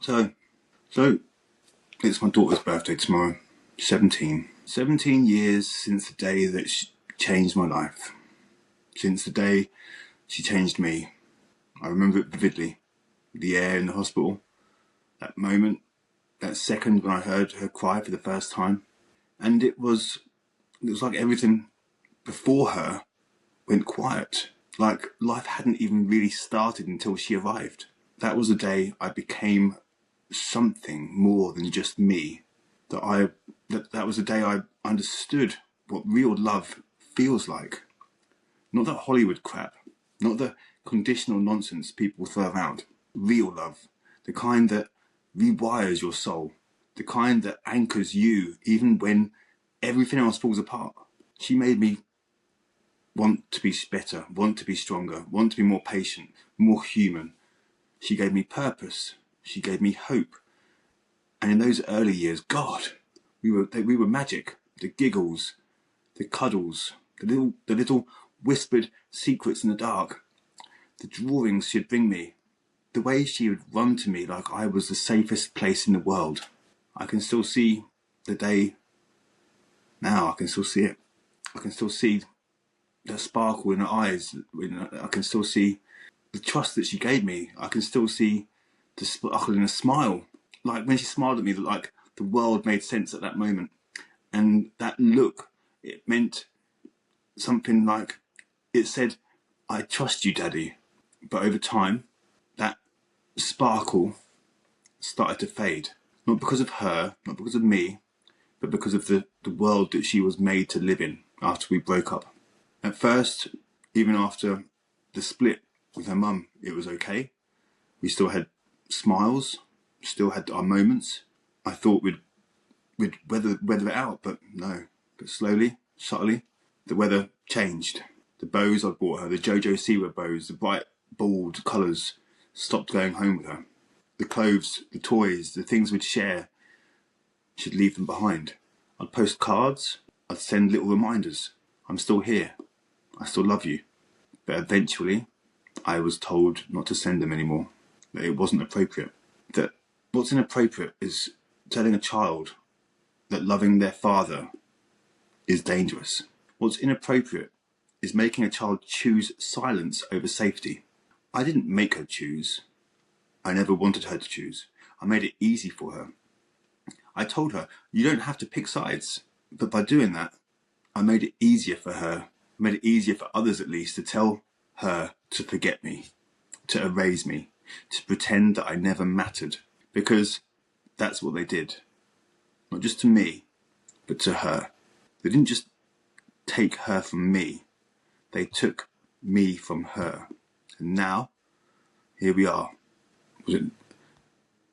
So it's my daughter's birthday tomorrow. 17. 17 years since the day that she changed my life. Since the day she changed me. I remember it vividly. The air in the hospital. That moment. That second when I heard her cry for the first time. And it was like everything before her went quiet. Like life hadn't even really started until she arrived. That was the day I became something more than just me. That was the day I understood what real love feels like. Not that Hollywood crap, not the conditional nonsense people throw around. Real love, the kind that rewires your soul, the kind that anchors you even when everything else falls apart. She made me want to be better, want to be stronger, want to be more patient, more human. She gave me purpose. She gave me hope. And in those early years, God, we were magic. The giggles, the cuddles, the little whispered secrets in the dark, the drawings she'd bring me, the way she would run to me like I was the safest place in the world. I can still see the day now. I can still see it. I can still see the sparkle in her eyes. I can still see the trust that she gave me. I can still see the sparkle in a smile. Like when she smiled at me, like the world made sense at that moment. And that look, it meant something like, it said, I trust you, Daddy. But over time, that sparkle started to fade. Not because of her, not because of me, but because of the world that she was made to live in after we broke up. At first, even after the split with her mum, it was okay. We still had smiles, still had our moments. I thought we'd weather it out, but no. But slowly, subtly, the weather changed. The bows I bought her, the Jojo Siwa bows, the bright, bold colours, stopped going home with her. The clothes, the toys, the things we'd share, she'd leave them behind. I'd post cards, I'd send little reminders. I'm still here. I still love you. But eventually, I was told not to send them anymore. That it wasn't appropriate. That what's inappropriate is telling a child that loving their father is dangerous. What's inappropriate is making a child choose silence over safety. I didn't make her choose. I never wanted her to choose. I made it easy for her. I told her, you don't have to pick sides. But by doing that, I made it easier for her. I made it easier for others at least to tell her to forget me, to erase me, to pretend that I never mattered. Because that's what they did. Not just to me, but to her. They didn't just take her from me. They took me from her. And now, here we are. Was it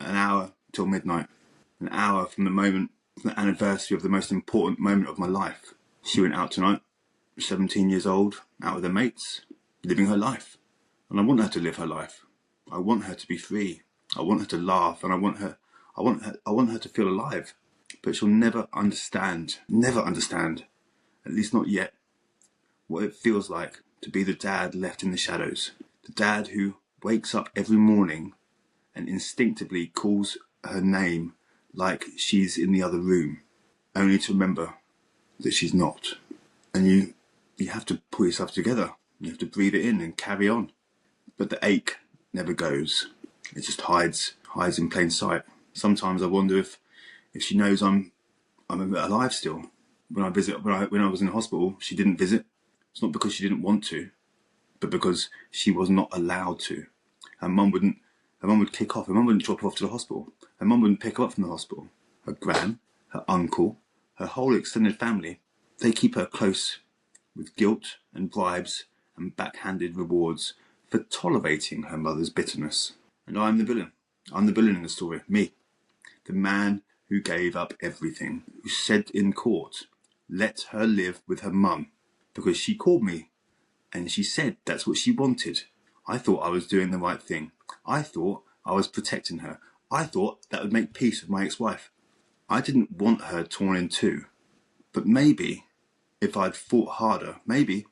an hour till midnight? An hour from the anniversary of the most important moment of my life. She went out tonight, 17 years old, out with her mates, living her life. And I want her to live her life. I want her to be free. I want her to laugh, and I want her to feel alive. But she'll never understand, at least not yet, what it feels like to be the dad left in the shadows. The dad who wakes up every morning and instinctively calls her name like she's in the other room, only to remember that she's not. And you have to pull yourself together. You have to breathe it in and carry on. But the ache never goes. It just hides in plain sight. Sometimes I wonder if she knows I'm alive still. When I was in the hospital, she didn't visit. It's not because she didn't want to, but because she was not allowed to. Her mum would kick off. Her mum wouldn't drop her off to the hospital. Her mum wouldn't pick her up from the hospital. Her gran, her uncle, her whole extended family, they keep her close with guilt and bribes and backhanded rewards for tolerating her mother's bitterness. And I'm the villain. I'm the villain in the story. Me. The man who gave up everything. Who said in court, let her live with her mum. Because she called me. And she said that's what she wanted. I thought I was doing the right thing. I thought I was protecting her. I thought that would make peace with my ex-wife. I didn't want her torn in two. But maybe, if I'd fought harder, maybe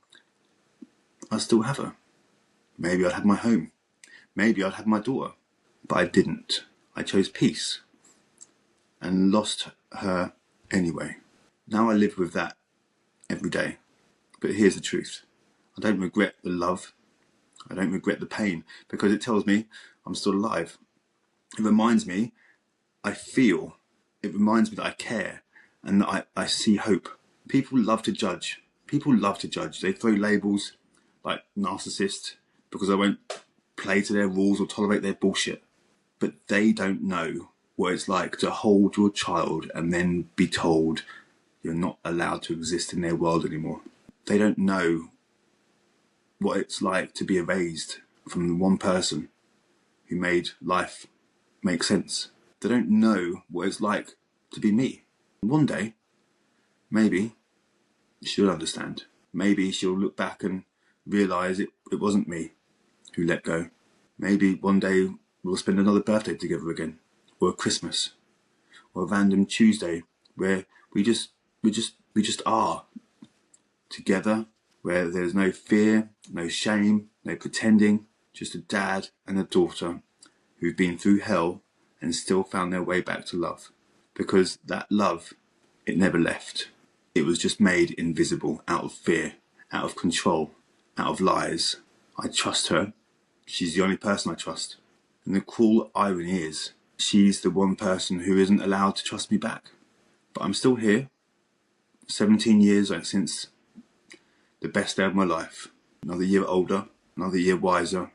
I'd still have her. Maybe I'd have my home. Maybe I'd have my daughter. But I didn't. I chose peace and lost her anyway. Now I live with that every day. But here's the truth. I don't regret the love. I don't regret the pain, because it tells me I'm still alive. It reminds me I feel. It reminds me that I care and that I see hope. People love to judge. People love to judge. They throw labels like narcissist because I won't play to their rules or tolerate their bullshit. But they don't know what it's like to hold your child and then be told you're not allowed to exist in their world anymore. They don't know what it's like to be erased from the one person who made life make sense. They don't know what it's like to be me. One day, maybe she'll understand. Maybe she'll look back and realise it wasn't me who let go. Maybe one day we'll spend another birthday together again, or a Christmas, or a random Tuesday where we just are together, where there's no fear, no shame, no pretending, just a dad and a daughter who've been through hell and still found their way back to love. Because that love, it never left. It was just made invisible out of fear, out of control, out of lies. I trust her. She's the only person I trust. And the cruel irony is, she's the one person who isn't allowed to trust me back. But I'm still here, 17 years since the best day of my life. Another year older, another year wiser,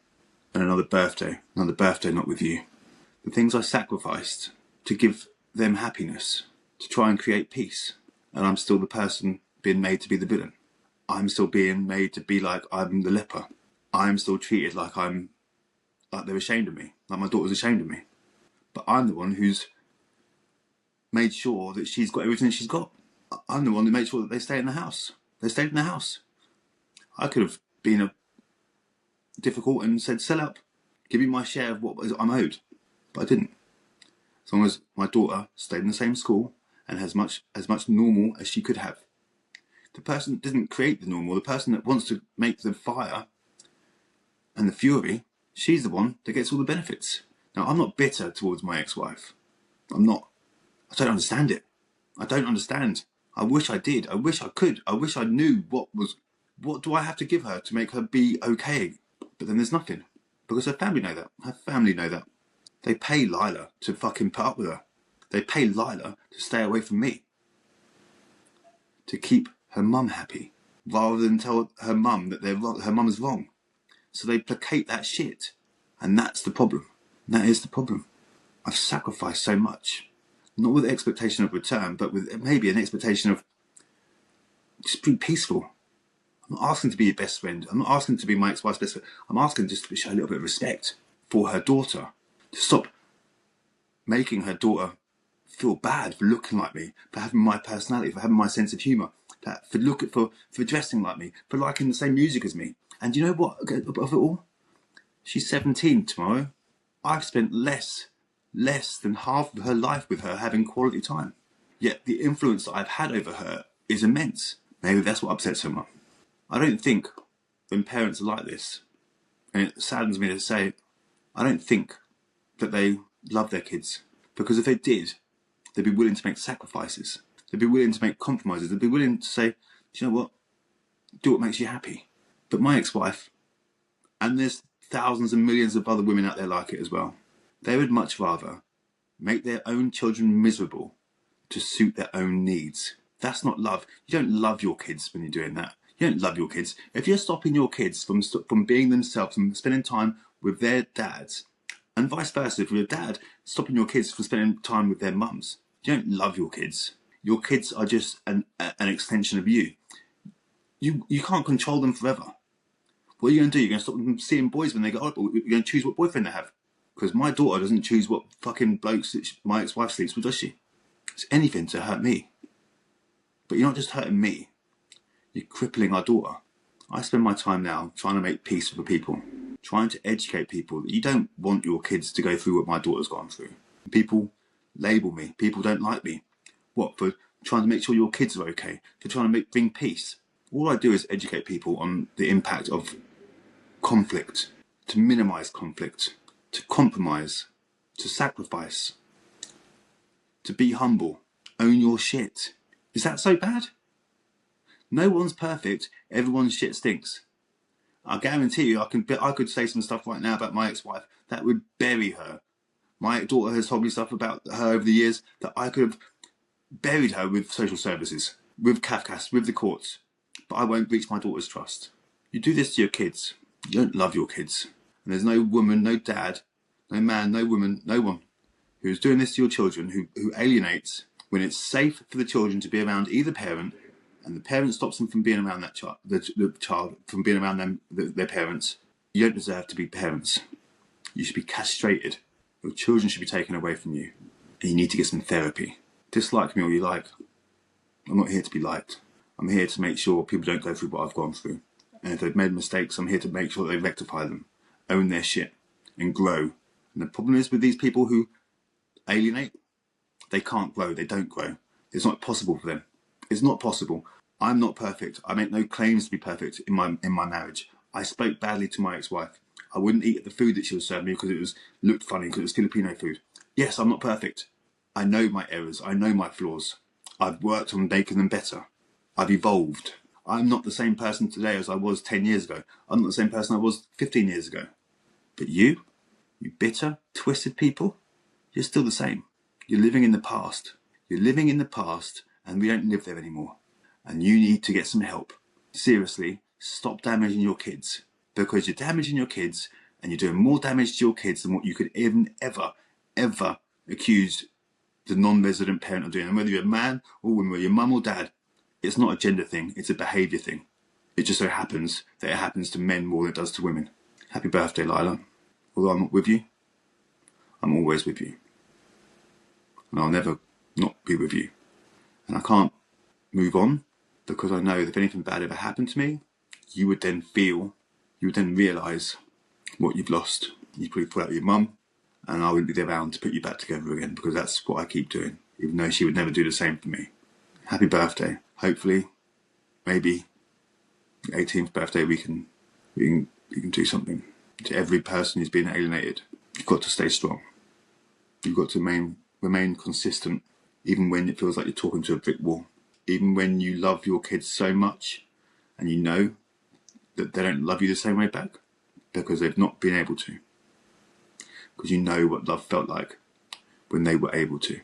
and another birthday not with you. The things I sacrificed to give them happiness, to try and create peace. And I'm still the person being made to be the villain. I'm still being made to be like I'm the leper. I'm still treated like they're ashamed of me, like my daughter's ashamed of me. But I'm the one who's made sure that she's got everything she's got. I'm the one who made sure that they stay in the house. They stayed in the house. I could have been difficult and said, sell up, give me my share of what I'm owed. But I didn't. As long as my daughter stayed in the same school and has as much normal as she could have. The person that didn't create the normal, the person that wants to make the fire and the fury, she's the one that gets all the benefits. Now, I'm not bitter towards my ex-wife. I'm not. I don't understand it. I don't understand. I wish I did. I wish I could. I wish I knew what do I have to give her to make her be okay? But then there's nothing. Because her family know that. Her family know that. They pay Lila to fucking put up with her. They pay Lila to stay away from me. To keep her mum happy. Rather than tell her mum that her mum is wrong. So they placate that shit. And that's the problem. That is the problem. I've sacrificed so much. Not with the expectation of return, but with maybe an expectation of just be peaceful. I'm not asking to be your best friend. I'm not asking to be my ex-wife's best friend. I'm asking just to show a little bit of respect for her daughter. To stop making her daughter feel bad for looking like me, for having my personality, for having my sense of humour, for dressing like me, for liking the same music as me. And you know what? Of it all, she's 17 tomorrow. I've spent less than half of her life with her having quality time. Yet the influence that I've had over her is immense. Maybe that's what upsets her mum. I don't think when parents are like this, and it saddens me to say, I don't think that they love their kids. Because if they did, they'd be willing to make sacrifices. They'd be willing to make compromises. They'd be willing to say, do you know what? Do what makes you happy. But my ex-wife, and there's thousands and millions of other women out there like it as well, they would much rather make their own children miserable to suit their own needs. That's not love. You don't love your kids when you're doing that. You don't love your kids. If you're stopping your kids from being themselves, from spending time with their dads, and vice versa, if you're a dad, stopping your kids from spending time with their mums, you don't love your kids. Your kids are just an extension of you. You can't control them forever. What are you going to do? You're going to stop them from seeing boys when they get older. You're going to choose what boyfriend they have. Because my daughter doesn't choose what fucking blokes my ex-wife sleeps with, does she? It's anything to hurt me. But you're not just hurting me. You're crippling our daughter. I spend my time now trying to make peace with the people. Trying to educate people that you don't want your kids to go through what my daughter's gone through. People label me. People don't like me. What, for trying to make sure your kids are okay? For trying to bring peace? All I do is educate people on the impact of conflict, to minimise conflict, to compromise, to sacrifice, to be humble, own your shit. Is that so bad? No one's perfect. Everyone's shit stinks. I guarantee you, I could say some stuff right now about my ex-wife that would bury her. My daughter has told me stuff about her over the years that I could have buried her with social services, with Kafkas, with the courts. But I won't breach my daughter's trust. You do this to your kids. You don't love your kids. And there's no woman, no dad, no man, no woman, no one who's doing this to your children, who alienates when it's safe for the children to be around either parent, and the parent stops them from being around that child, the child from being around them, their parents. You don't deserve to be parents. You should be castrated. Your children should be taken away from you. And you need to get some therapy. Dislike me all you like. I'm not here to be liked. I'm here to make sure people don't go through what I've gone through. And if they've made mistakes, I'm here to make sure they rectify them, own their shit, and grow. And the problem is with these people who alienate, they can't grow, they don't grow. It's not possible for them. It's not possible. I'm not perfect. I make no claims to be perfect in my marriage. I spoke badly to my ex-wife. I wouldn't eat the food that she was serving me because it looked funny, because it was Filipino food. Yes, I'm not perfect. I know my errors. I know my flaws. I've worked on making them better. I've evolved. I'm not the same person today as I was 10 years ago. I'm not the same person I was 15 years ago. But you bitter, twisted people, you're still the same. You're living in the past. You're living in the past, and we don't live there anymore. And you need to get some help. Seriously, stop damaging your kids. Because you're damaging your kids, and you're doing more damage to your kids than what you could even ever accuse the non-resident parent of doing. And whether you're a man or woman, whether you're mum or dad, it's not a gender thing, it's a behaviour thing. It just so happens that it happens to men more than it does to women. Happy birthday, Lila. Although I'm not with you, I'm always with you. And I'll never not be with you. And I can't move on because I know that if anything bad ever happened to me, you would then realise what you've lost. You'd probably pull out your mum, and I wouldn't be there around to put you back together again, because that's what I keep doing, even though she would never do the same for me. Happy birthday. Hopefully, maybe the 18th birthday we can do something. To every person who's been alienated, you've got to stay strong. You've got to remain consistent, even when it feels like you're talking to a brick wall. Even when you love your kids so much, and you know that they don't love you the same way back, because they've not been able to. Because you know what love felt like when they were able to.